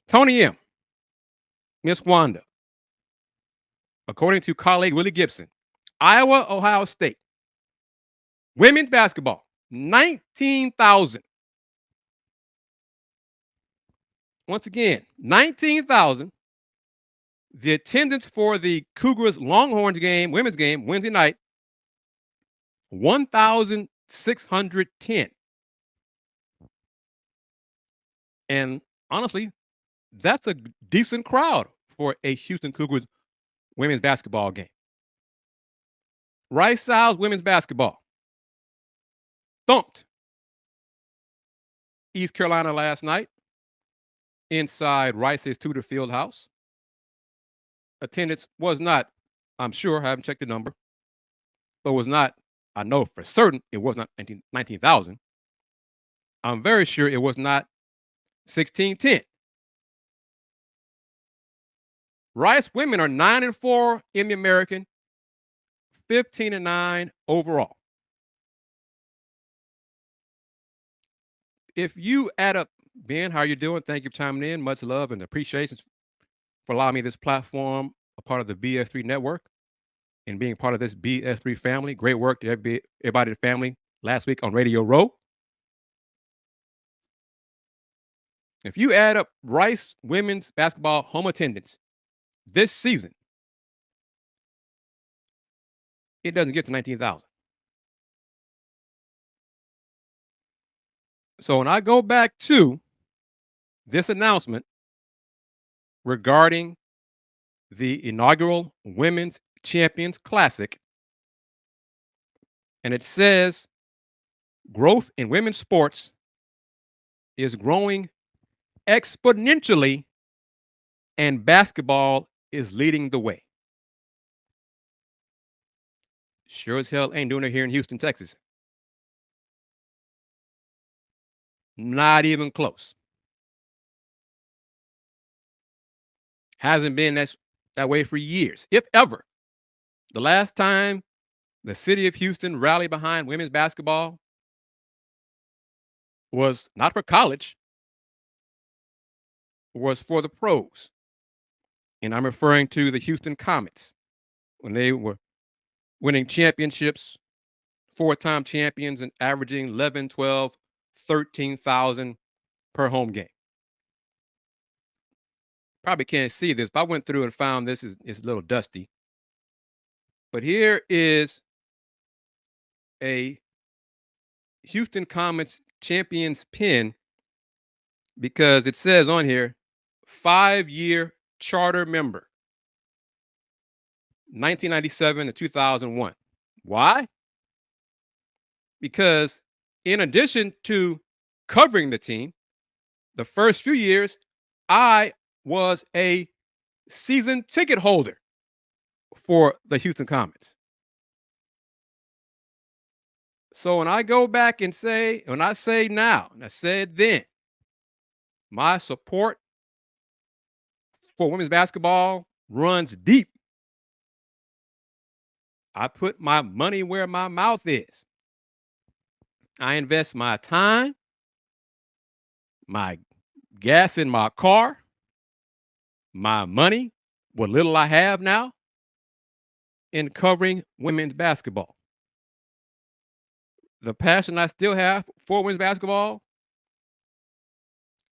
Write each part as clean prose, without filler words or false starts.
Tony M., Miss Wanda, according to colleague Willie Gibson, Iowa, Ohio State, women's basketball, 19,000. Once again, 19,000. The attendance for the Cougars Longhorns game, women's game, Wednesday night, 1,610. And honestly, that's a decent crowd for a Houston Cougars women's basketball game. Rice Owls women's basketball thumped East Carolina last night inside Rice's Tudor Field House. Attendance was not, I'm sure, I haven't checked the number, but was not, I know for certain it was not 19,000. I'm very sure it was not 1610. Rice women are 9-4 in the American, 15-9 overall. If you add up, Ben, how you doing? Thank you for chiming in. Much love and appreciation for allowing me this platform, a part of the BS3 network, and being part of this BS3 family. Great work to everybody in the family last week on Radio Row. If you add up Rice women's basketball home attendance this season, it doesn't get to 19,000. So when I go back to this announcement regarding the inaugural Women's Champions Classic, and it says growth in women's sports is growing exponentially and basketball is leading the way. Sure as hell ain't doing it here in Houston, Texas. Not even close. Hasn't been that way for years, if ever. The last time the city of Houston rallied behind women's basketball was not for college, was for the pros. And I'm referring to the Houston Comets when they were winning championships, 4-time champions, and averaging 11, 12, 13,000 per home game. Probably can't see this, but I went through and found this is a little dusty. But here is a Houston Comets champions pin because it says on here 5-year charter member, 1997 to 2001. Why? Because in addition to covering the team, the first few years, I was a season ticket holder for the Houston Comets. So when I go back and say, when I say now, and I said then, my support for women's basketball runs deep. I put my money where my mouth is. I invest my time, my gas in my car, my money, what little I have now, in covering women's basketball. The passion I still have for women's basketball,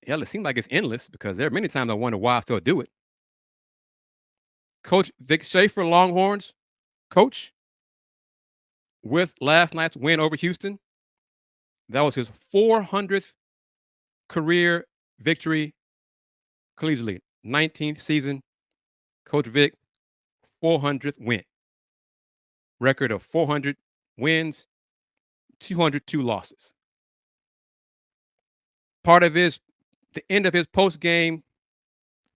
hell, it seems like it's endless because there are many times I wonder why I still do it. Coach Vic Schaefer, Longhorns coach, with last night's win over Houston, that was his 400th career victory collegiately. 19th season, Coach Vic, 400th win. Record of 400 wins, 202 losses. Part of the end of his post-game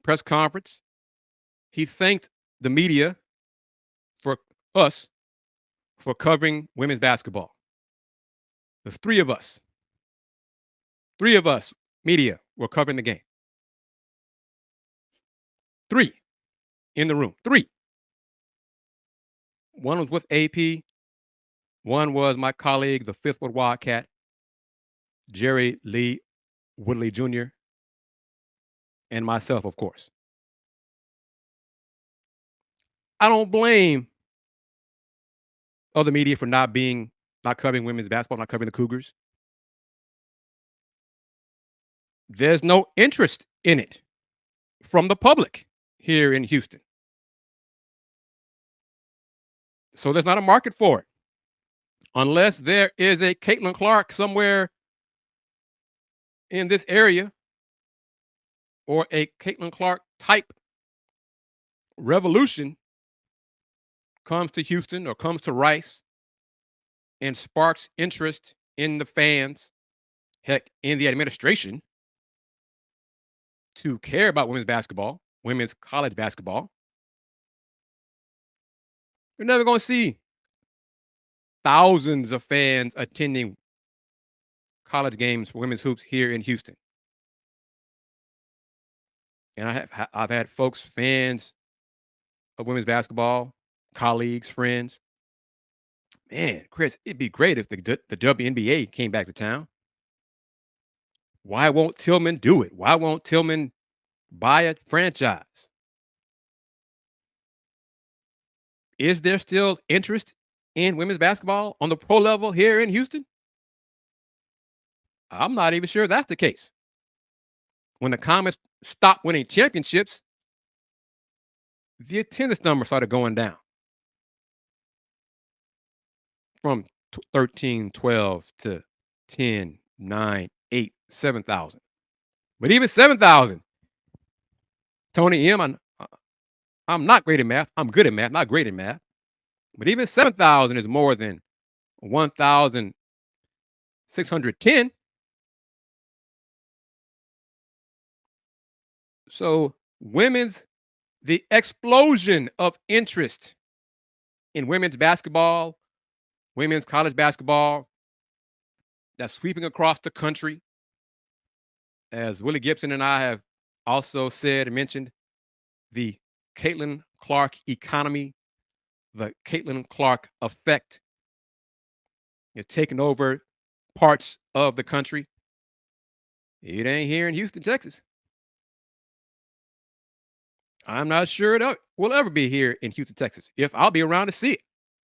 press conference, he thanked the media for us for covering women's basketball. There's three of us, media, were covering the game. 3 in the room. 3. One was with AP. One was my colleague, the Fifth Ward Wildcat, Jerry Lee Woodley Jr. and myself, of course. I don't blame other media for not covering women's basketball, not covering the Cougars. There's no interest in it from the public here in Houston. So there's not a market for it unless there is a Caitlin Clark somewhere in this area or a Caitlin Clark type revolution comes to Houston or comes to Rice and sparks interest in the fans, heck, in the administration to care about women's basketball, women's college basketball. You're never going to see thousands of fans attending college games for women's hoops here in Houston. And I've had folks, fans of women's basketball, colleagues, friends. Man, Chris, it'd be great if the WNBA came back to town. Why won't Tillman do it? Why won't Tillman buy a franchise? Is there still interest in women's basketball on the pro level here in Houston? I'm not even sure that's the case. When the Comets stopped winning championships, the attendance number started going down from 13, 12 to 10, 9, 8, 7,000. But even 7,000, Tony M, I'm not great at math. I'm good at math, not great at math. But even 7,000 is more than 1,610. So the explosion of interest in women's basketball, women's college basketball, that's sweeping across the country. As Willie Gibson and I have also said and mentioned, the Caitlin Clark economy, the Caitlin Clark effect is taking over parts of the country. It ain't here in Houston, Texas. I'm not sure it will ever be here in Houston, Texas. If I'll be around to see it.